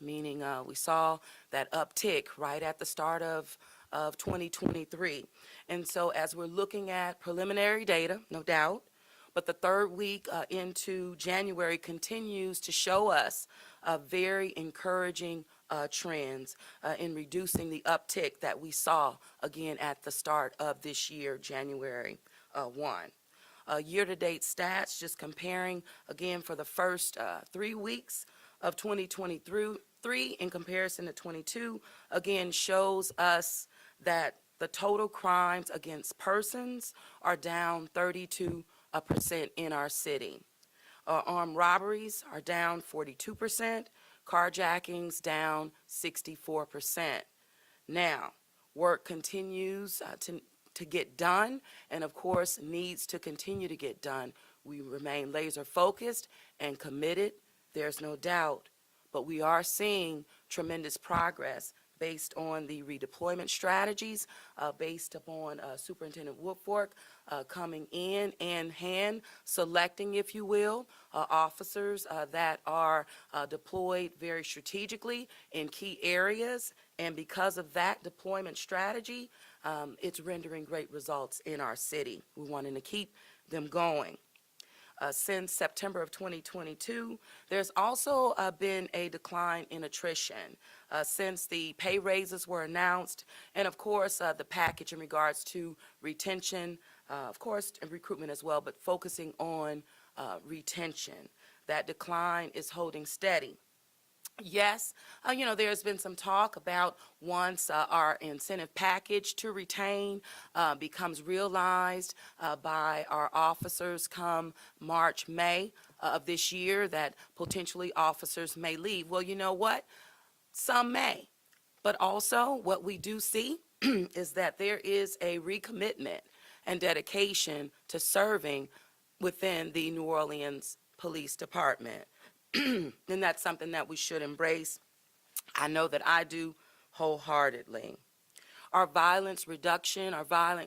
meaning we saw that uptick right at the start of 2023. And so as we're looking at preliminary data, no doubt, but the third week into January continues to show us very encouraging trends in reducing the uptick that we saw again at the start of this year, January 1. Year-to-date stats, just comparing again for the first 3 weeks of 2023 in comparison to 22, again shows us that the total crimes against persons are down 32% in our city. Armed robberies are down 42%, carjackings down 64%. Now, work continues to get done, and of course needs to continue to get done. We remain laser focused and committed, there's no doubt, but we are seeing tremendous progress based on the redeployment strategies, based upon Superintendent Woodfork coming in and hand selecting, if you will, officers that are deployed very strategically in key areas, and because of that deployment strategy, it's rendering great results in our city. We wanting to keep them going. Since September of 2022, there's also been a decline in attrition since the pay raises were announced, and of course the package in regards to retention, of course, and recruitment as well, but focusing on retention. That decline is holding steady. Yes, there's been some talk about once our incentive package to retain becomes realized by our officers come March, May of this year, that potentially officers may leave. Well, you know what? Some may. But also what we do see is that there is a recommitment and dedication to serving within the New Orleans Police Department. And that's something that we should embrace. I know that I do wholeheartedly. Our violent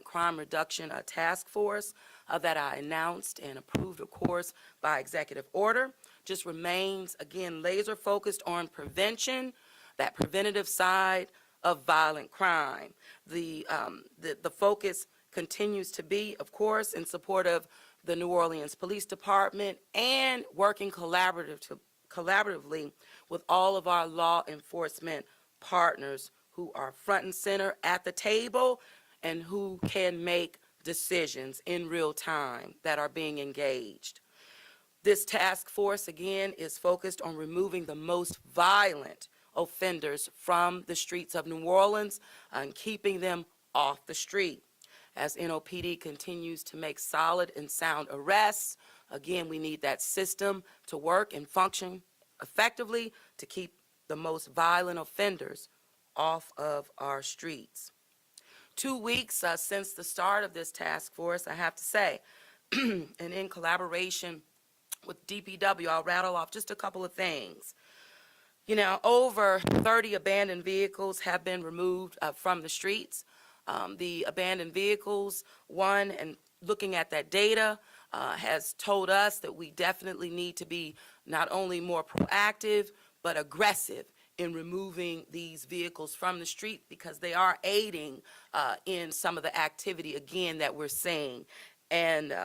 crime reduction task force that I announced and approved, of course, by executive order, just remains, again, laser focused on prevention, that preventative side of violent crime. The focus continues to be, of course, in support of the New Orleans Police Department and working collaboratively with all of our law enforcement partners who are front and center at the table and who can make decisions in real time that are being engaged. This task force, again, is focused on removing the most violent offenders from the streets of New Orleans and keeping them off the street. As NOPD continues to make solid and sound arrests, again, we need that system to work and function effectively to keep the most violent offenders off of our streets. 2 weeks since the start of this task force, I have to say, and in collaboration with DPW, I'll rattle off just a couple of things. Over 30 abandoned vehicles have been removed from the streets. The abandoned vehicles, and looking at that data, has told us that we definitely need to be not only more proactive, but aggressive in removing these vehicles from the street, because they are aiding in some of the activity, again, that we're seeing, and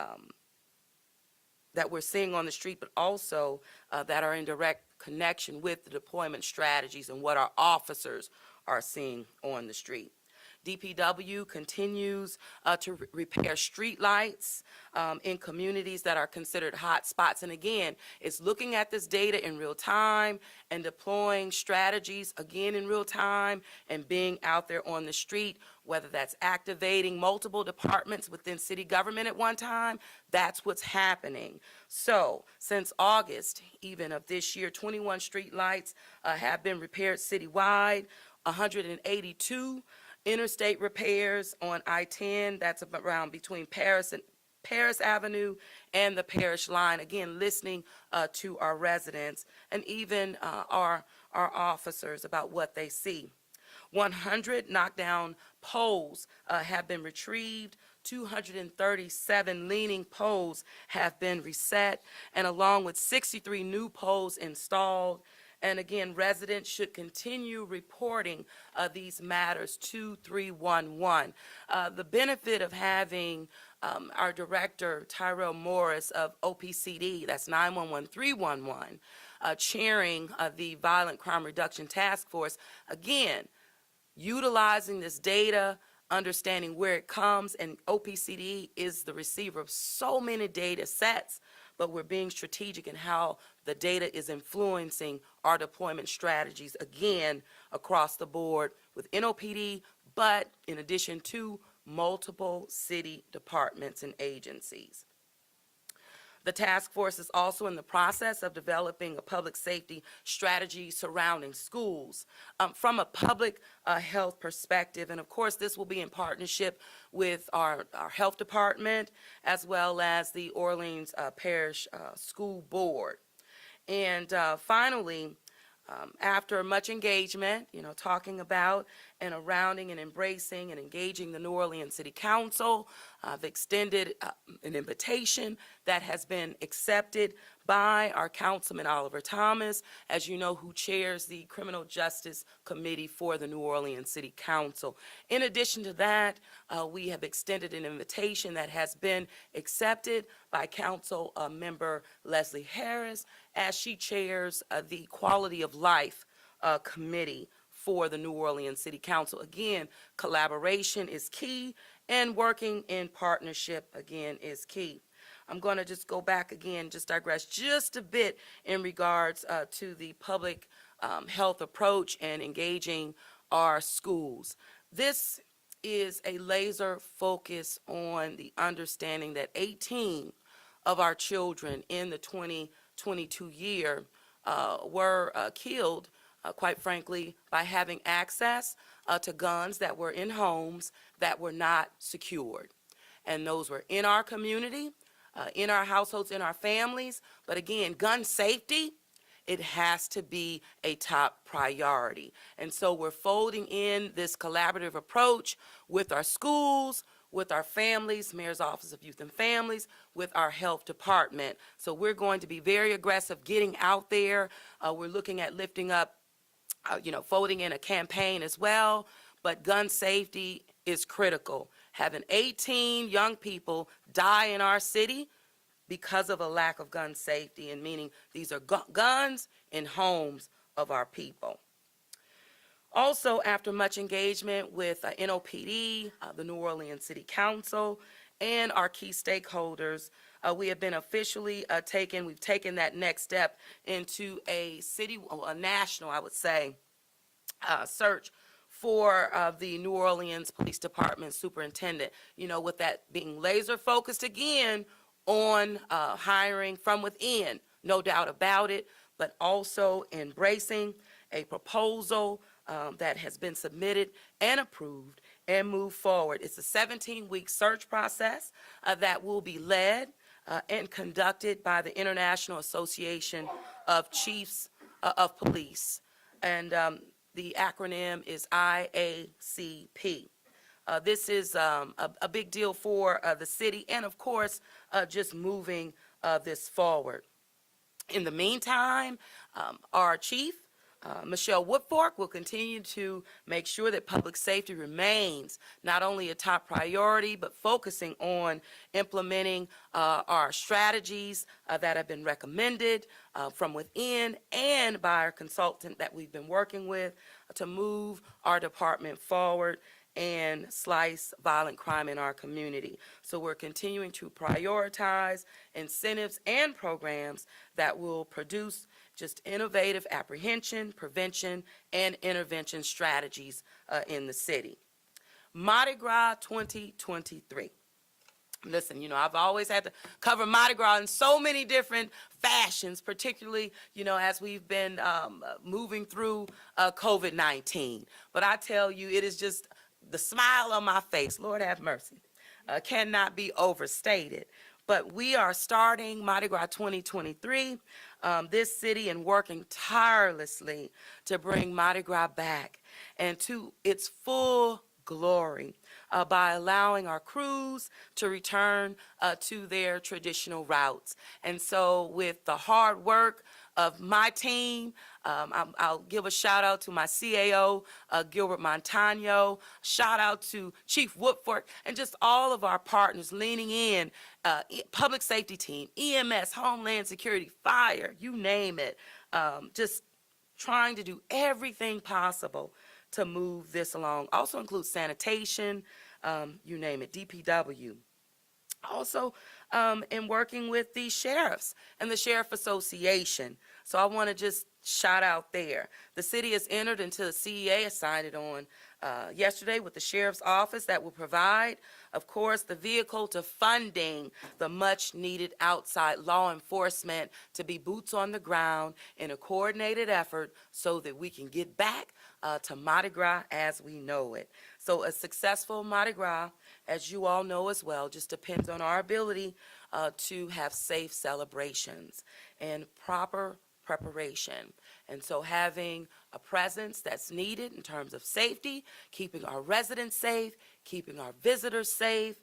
that we're seeing on the street, but also that are in direct connection with the deployment strategies and what our officers are seeing on the street. DPW continues to repair street lights in communities that are considered hot spots. And again, it's looking at this data in real time and deploying strategies again in real time and being out there on the street, whether that's activating multiple departments within city government at one time. That's what's happening. So since August even of this year, 21 street lights have been repaired citywide, 182 interstate repairs on I-10, that's around between Paris Avenue and the Parish Line, again listening to our residents and even our officers about what they see. 100 knockdown poles have been retrieved, 237 leaning poles have been reset, and along with 63 new poles installed, And again, residents should continue reporting these matters to 311. The benefit of having our director, Tyrell Morris of OPCD, that's 911-311, chairing the Violent Crime Reduction Task Force, again, utilizing this data, understanding where it comes, and OPCD is the receiver of so many data sets, but we're being strategic in how the data is influencing our deployment strategies, again, across the board with NOPD, but in addition to multiple city departments and agencies. The task force is also in the process of developing a public safety strategy surrounding schools from a public health perspective. And of course, this will be in partnership with our health department as well as the Orleans Parish School Board. And finally, after much engagement, talking about and surrounding and embracing and engaging the New Orleans City Council, I've extended an invitation that has been accepted by our Councilman Oliver Thomas, as you know, who chairs the Criminal Justice Committee for the New Orleans City Council. In addition to that, we have extended an invitation that has been accepted by Council Member Leslie Harris, as she chairs the Quality of Life Committee for the New Orleans City Council. Again, collaboration is key, and working in partnership, again, is key. I'm going to just go back again, just digress just a bit in regards to the public health approach and engaging our schools. This is a laser focus on the understanding that 18 of our children in the 2022 year were killed, quite frankly, by having access to guns that were in homes that were not secured. And those were in our community, in our households, in our families. But again, gun safety, it has to be a top priority. And so we're folding in this collaborative approach with our schools, with our families, Mayor's Office of Youth and Families, with our health department. So we're going to be very aggressive getting out there. We're looking at lifting up, folding in a campaign as well. But gun safety is critical. Having 18 young people die in our city because of a lack of gun safety, and meaning these are guns in homes of our people. Also, after much engagement with NOPD, the New Orleans City Council, and our key stakeholders, we have been officially we've taken that next step into a national, I would say, search for the New Orleans Police Department superintendent, with that being laser focused again on hiring from within, no doubt about it, but also embracing a proposal that has been submitted and approved and moved forward. It's a 17-week search process that will be led and conducted by the International Association of Chiefs of Police. And the acronym is IACP. This is a big deal for the city and, of course, just moving this forward. In the meantime, our chief, Michelle Woodfork, will continue to make sure that public safety remains not only a top priority, but focusing on implementing our strategies that have been recommended from within and by our consultant that we've been working with to move our department forward and slice violent crime in our community. So we're continuing to prioritize incentives and programs that will produce just innovative apprehension, prevention, and intervention strategies in the city. Mardi Gras 2023. Listen, I've always had to cover Mardi Gras in so many different fashions, particularly, as we've been moving through COVID-19. But I tell you, it is just the smile on my face, Lord have mercy, cannot be overstated. But we are starting Mardi Gras 2023, this city, and working tirelessly to bring Mardi Gras back and to its full glory by allowing our crews to return to their traditional routes. And so with the hard work of my team, I'll give a shout out to my CAO, Gilbert Montano, shout out to Chief Woodford, and just all of our partners leaning in, public safety team, EMS, Homeland Security, fire, you name it, just trying to do everything possible to move this along. Also includes sanitation, you name it, DPW. Also, in working with the sheriffs and the Sheriff Association. So I want to just shout out there. The city has entered into the CEA, signed it on yesterday with the Sheriff's Office that will provide, of course, the vehicle to funding the much needed outside law enforcement to be boots on the ground in a coordinated effort so that we can get back to Mardi Gras as we know it. So a successful Mardi Gras, as you all know as well, just depends on our ability to have safe celebrations and proper preparation. And so having a presence that's needed in terms of safety, keeping our residents safe, keeping our visitors safe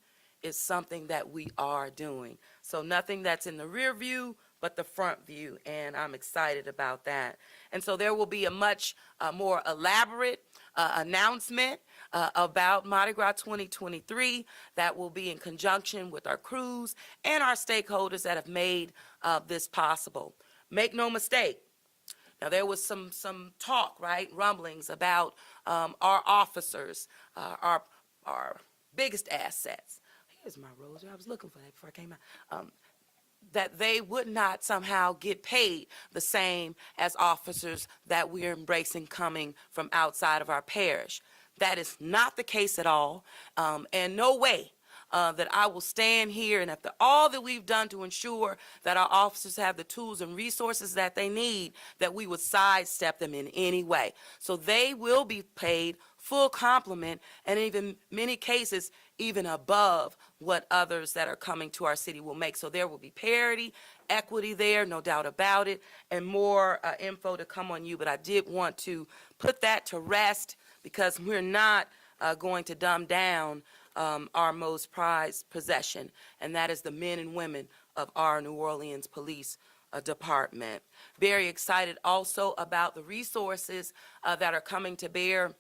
is something that we are doing. So nothing that's in the rear view, but the front view, and I'm excited about that. And so there will be a much more elaborate announcement about Mardi Gras 2023 that will be in conjunction with our crews and our stakeholders that have made this possible. Make no mistake, now there was some talk, right, rumblings about our officers, our biggest assets. Here's my rose. I was looking for that before I came out. That they would not somehow get paid the same as officers that we're embracing coming from outside of our parish. That is not the case at all, and no way that I will stand here and after all that we've done to ensure that our officers have the tools and resources that they need, that we would sidestep them in any way. So they will be paid full complement, and even many cases even above what others that are coming to our city will make. So there will be parity, equity there, no doubt about it, and more info to come on you. But I did want to put that to rest because we're not going to dumb down our most prized possession, and that is the men and women of our New Orleans Police Department. Very excited also about the resources that are coming to bear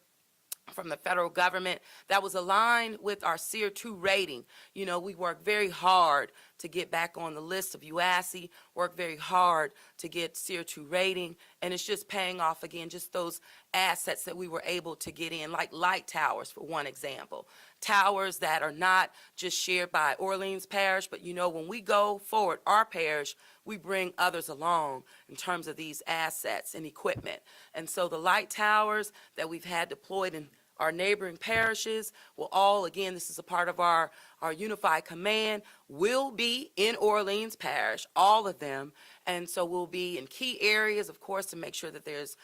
from the federal government that was aligned with our Tier 2 rating. You know, we worked very hard to get back on the list of UASI, worked very hard to get Tier 2 rating, and it's just paying off again, just those assets that we were able to get in, like light towers, for one example. Towers that are not just shared by Orleans Parish, but you know, when we go forward, our parish, we bring others along in terms of these assets and equipment. And so the light towers that we've had deployed in our neighboring parishes will all, again, this is a part of our unified command, will be in Orleans Parish, all of them. And so we'll be in key areas, of course, to make sure that there's,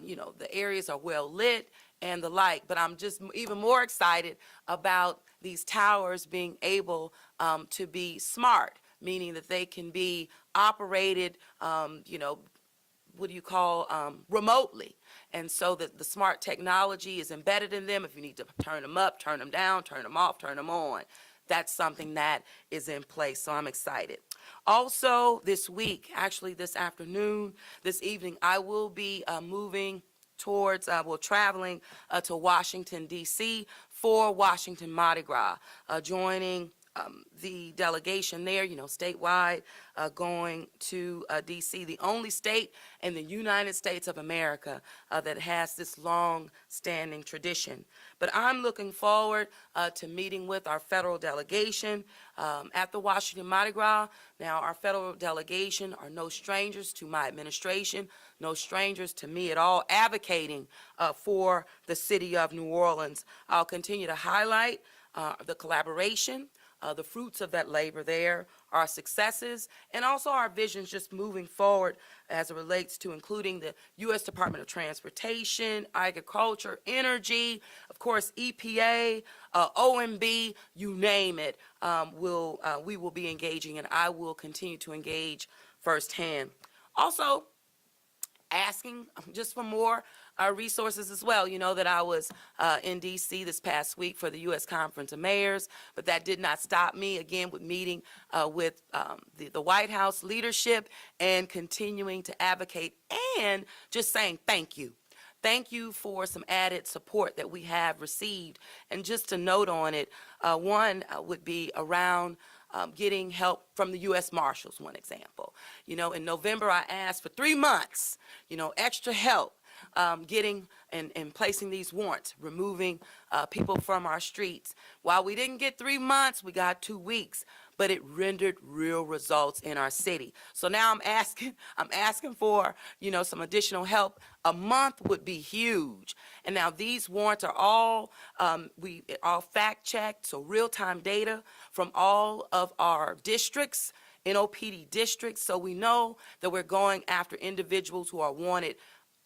you know, the areas are well lit and the like. But I'm just even more excited about these towers being able to be smart, meaning that they can be operated, you know, what do you call, remotely. And so that the smart technology is embedded in them. If you need to turn them up, turn them down, turn them off, turn them on. That's something that is in place, so I'm excited. Also this week, actually this afternoon, this evening, I will be moving towards, traveling to Washington, D.C. for Washington Mardi Gras, joining the delegation there, you know, statewide, going to D.C., the only state in the United States of America that has this long-standing tradition. But I'm looking forward to meeting with our federal delegation at the Washington Mardi Gras. Now, our federal delegation are no strangers to my administration, no strangers to me at all, advocating for the city of New Orleans. I'll continue to highlight the collaboration, the fruits of that labor there, our successes, and also our visions just moving forward as it relates to including the U.S. Department of Transportation, Agriculture, Energy, of course, EPA, OMB, you name it, we will be engaging, and I will continue to engage firsthand. Also, asking just for more resources as well. You know that I was in D.C. this past week for the U.S. Conference of Mayors, but that did not stop me, again, with meeting with the White House leadership and continuing to advocate and just saying thank you. Thank you for some added support that we have received. And just to note on it, one would be around getting help from the U.S. Marshals, one example. You know, in November, I asked for 3 months, you know, extra help getting and placing these warrants, removing people from our streets. While we didn't get 3 months, we got 2 weeks, but it rendered real results in our city. So now I'm asking for, you know, some additional help. A month would be huge. And now these warrants are all fact-checked, so real-time data from all of our districts, NOPD districts, so we know that we're going after individuals who are wanted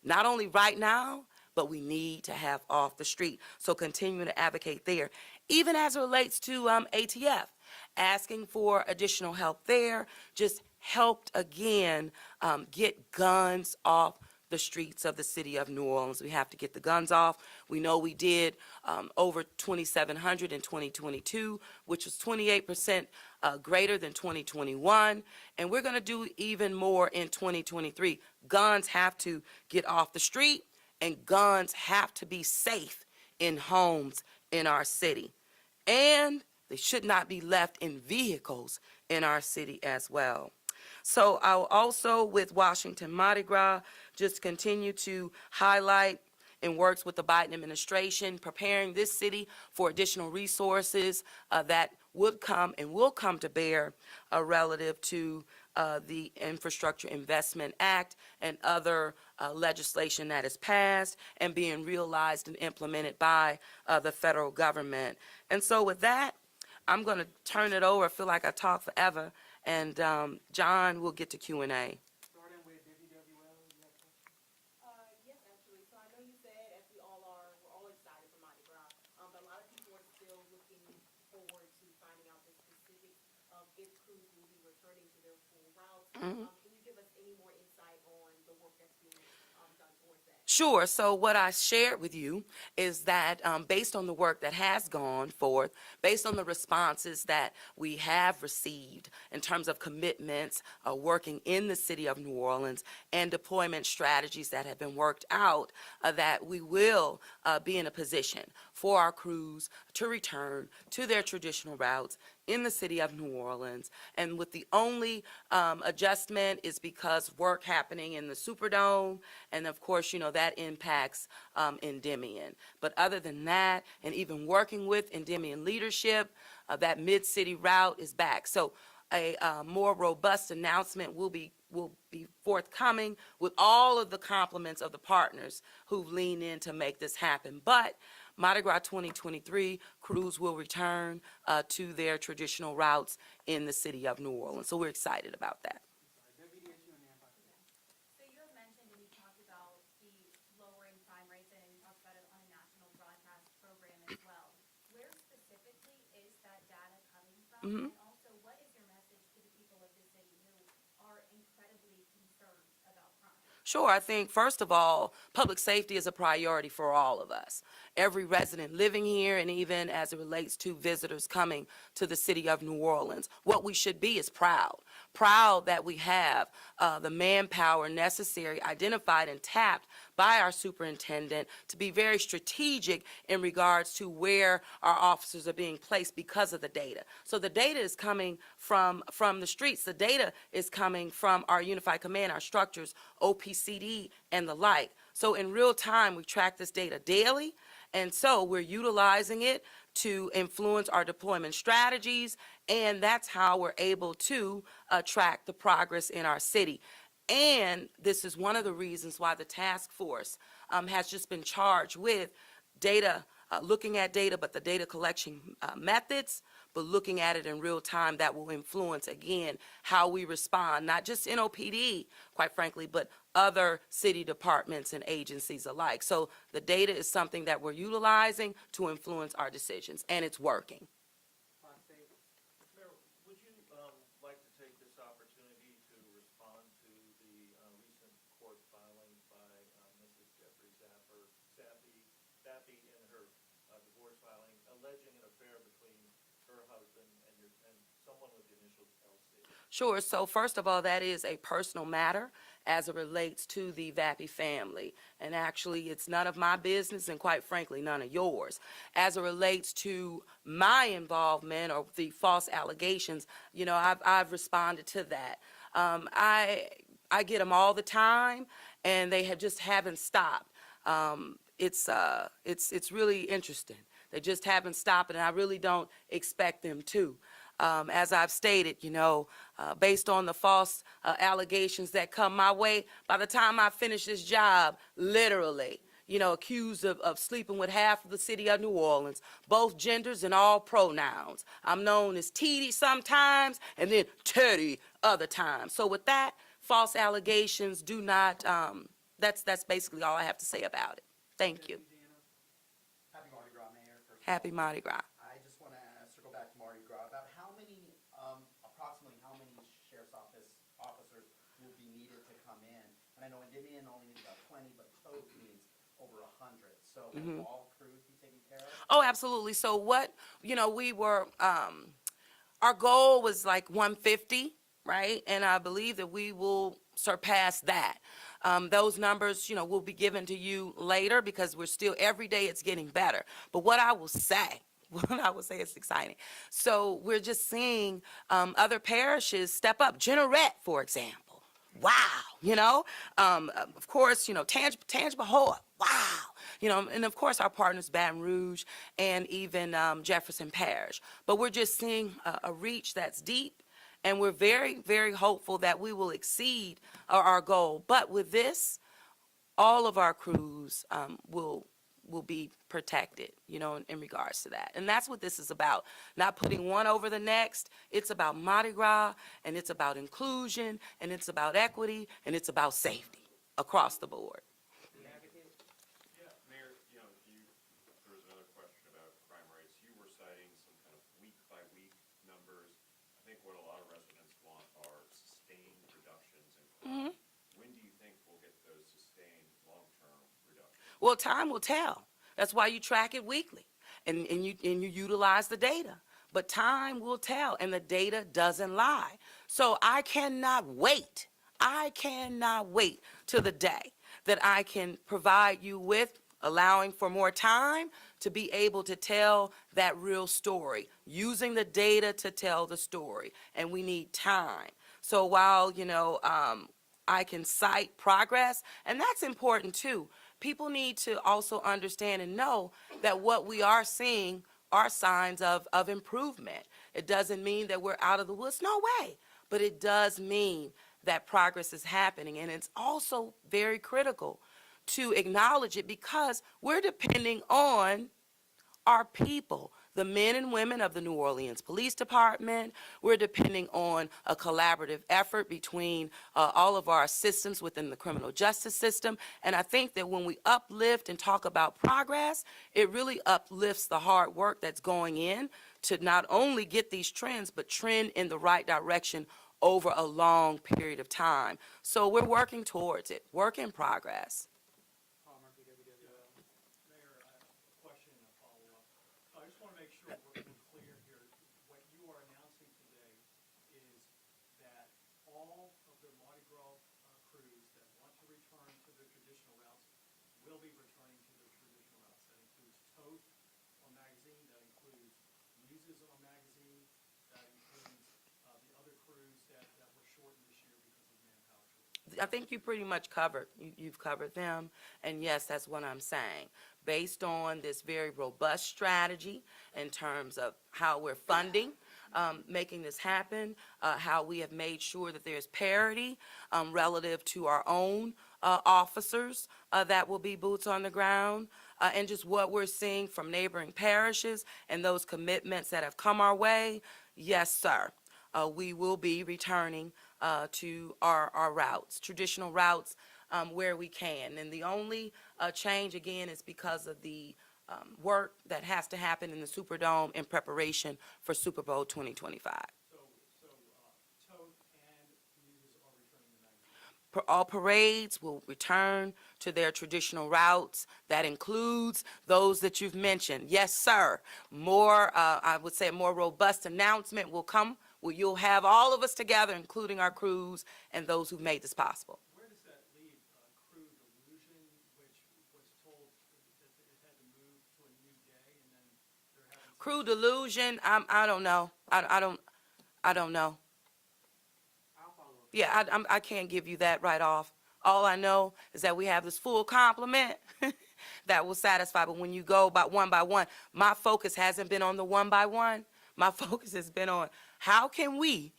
not only right now, but we need to have off the street. So continuing to advocate there. Even as it relates to ATF, asking for additional help there, just helped again get guns off the streets of the city of New Orleans. We have to get the guns off. We know we did over 2,700 in 2022, which was 28% greater than 2021, and we're going to do even more in 2023. Guns have to get off the street, and guns have to be safe in homes in our city, and they should not be left in vehicles in our city as well. So I'll also, with Washington Mardi Gras, just continue to highlight and works with the Biden administration, preparing this city for additional resources that would come and will come to bear relative to the Infrastructure Investment Act and other legislation that is passed and being realized and implemented by the federal government. And so with that, I'm going to turn it over. I feel like I talked forever, and John will get to Q&A. Starting with WWL, you have a question? Yes, actually. So I know you said, as we all are, we're all excited for Mardi Gras, but a lot of people are still looking forward to finding out the specifics of if crews will be returning to their full routes. Can you give us any more insight on the work that's being done towards that? Sure. So what I shared with you is that based on the work that has gone forth, based on the responses that we have received in terms of commitments working in the city of New Orleans and deployment strategies that have been worked out, that we will be in a position for our crews to return to their traditional routes in the city of New Orleans. And with the only adjustment is because work happening in the Superdome, and of course, you know, that impacts Endymion. But other than that, and even working with Endymion leadership, that mid-city route is back. So a more robust announcement will be forthcoming with all of the compliments of the partners who've leaned in to make this happen. But Mardi Gras 2023 crews will return to their traditional routes in the city of New Orleans. So we're excited about that. WDSU and advocacy. So you have mentioned and you talked about the lowering crime rates and you talked about it on a national broadcast program as well. Where specifically is that data coming from? And also, what is your message to the people of the city who are incredibly concerned about crime? Sure, I think first of all, public safety is a priority for all of us. Every resident living here, and even as it relates to visitors coming to the city of New Orleans, what we should be is proud that we have the manpower necessary, identified and tapped by our superintendent to be very strategic in regards to where our officers are being placed because of the data. So the data is coming from the streets. The data is coming from our unified command, our structures, OPCD, and the like. So in real time, we track this data daily, and so we're utilizing it to influence our deployment strategies, and that's how we're able to track the progress in our city. And this is one of the reasons why the task force has just been charged with data, looking at data, but the data collection methods, but looking at it in real time that will influence, again, how we respond, not just NOPD, quite frankly, but other city departments and agencies alike. So the data is something that we're utilizing to influence our decisions, and it's working. Mayor, would you like to take this opportunity to respond to the recent court filing by Mrs. Jeffrey Zappa alleging an affair between her husband and someone with the initials LC. Sure. So first of all, that is a personal matter as it relates to the Vappy family. And actually, it's none of my business and quite frankly, none of yours. As it relates to my involvement or the false allegations, I've responded to that. I get them all the time, and they just haven't stopped. It's really interesting. They just haven't stopped, and I really don't expect them to. As I've stated, based on the false allegations that come my way, by the time I finish this job, literally, accused of sleeping with half of the city of New Orleans, both genders and all pronouns. I'm known as Teddy sometimes, and then Teddy other times. So with that, false allegations do not, that's basically all I have to say about it. Thank you. Happy Mardi Gras, Mayor. First of all. Happy Mardi Gras. I just want to circle back to Mardi Gras about approximately how many sheriff's officers will be needed to come in. And I know Endymion only needs about 20, but Toad needs over 100. So will all crews be taken care of? Oh, absolutely. So what, our goal was like 150, right? And I believe that we will surpass that. Those numbers, will be given to you later because we're still, every day it's getting better. But what I will say is exciting. So we're just seeing other parishes step up. Generette, for example. Wow, of course, Tangipahoa, wow, and of course our partners Baton Rouge and even Jefferson Parish. But we're just seeing a reach that's deep, and we're very, very hopeful that we will exceed our goal. But with this, all of our crews will be protected, in regards to that. And that's what this is about, not putting one over the next. It's about Mardi Gras, and it's about inclusion, and it's about equity, and it's about safety across the board. The advocate? Yeah, Mayor, there was another question about crime rates. You were citing some kind of week-by-week numbers. I think what a lot of residents want are sustained reductions in crime. When do you think we'll get those sustained long-term reductions? Well, time will tell. That's why you track it weekly, and you utilize the data. But time will tell, and the data doesn't lie. So I cannot wait. I cannot wait till the day that I can provide you with, allowing for more time to be able to tell that real story, using the data to tell the story, and we need time. So while, I can cite progress, and that's important too. People need to also understand and know that what we are seeing are signs of improvement. It doesn't mean that we're out of the woods, no way, but it does mean that progress is happening, and it's also very critical to acknowledge it because we're depending on our people, the men and women of the New Orleans Police Department. We're depending on a collaborative effort between all of our systems within the criminal justice system. And I think that when we uplift and talk about progress, it really uplifts the hard work that's going in to not only get these trends, but trend in the right direction over a long period of time. So we're working towards it, work in progress. Palmer, BWWL. Mayor, I have a question and a follow-up. I just want to make sure we're clear here. What you are announcing today is that all of the Mardi Gras crews that want to return to their traditional routes will be returning to their traditional routes. That includes Toth on Magazine, that includes Muses on Magazine, that includes the other crews that were shortened this year because of manpower shortages. I think you pretty much covered, you've covered them, and yes, that's what I'm saying. Based on this very robust strategy in terms of how we're funding, making this happen, how we have made sure that there's parity relative to our own officers that will be boots on the ground, and just what we're seeing from neighboring parishes and those commitments that have come our way, yes, sir. We will be returning to our routes, traditional routes, where we can. And the only change, again, is because of the work that has to happen in the Superdome in preparation for Super Bowl 2025. So Toth and Muses are returning to Magazine. All parades will return to their traditional routes. That includes those that you've mentioned. Yes, sir. More, I would say a more robust announcement will come, where you'll have all of us together, including our crews and those who've made this possible. Where does that leave crew delusion, which was told that it had to move to a new day, and then they're having some... Crew delusion, I don't know. I don't know. Yeah, I can't give you that right off. All I know is that we have this full complement that will satisfy, but when you go by one, my focus hasn't been on the one by one. My focus has been on how can we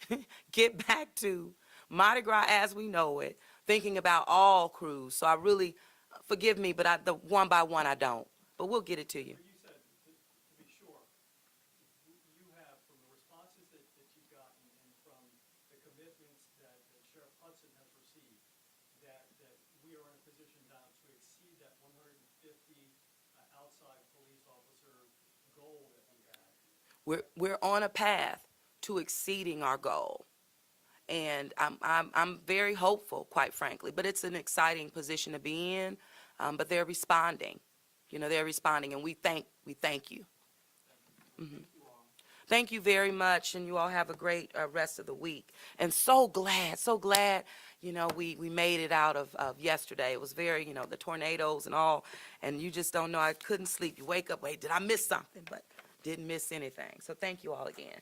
get back to Mardi Gras as we know it, thinking about all crews. So I really, forgive me, but the one by one I don't. But we'll get it to you. But you said, to be sure, you have, from the responses that you've gotten and from the commitments that Sheriff Hudson has received, that we are in a position now to exceed that 150 outside police officer goal that we had. We're on a path to exceeding our goal. And I'm very hopeful, quite frankly, but it's an exciting position to be in. But they're responding. You know, they're responding, and we thank you. Thank you very much, and you all have a great rest of the week. And so glad, you know, we made it out of yesterday. It was very, you know, the tornadoes and all, and you just don't know. I couldn't sleep. You wake up, wait, did I miss something? But didn't miss anything. So thank you all again.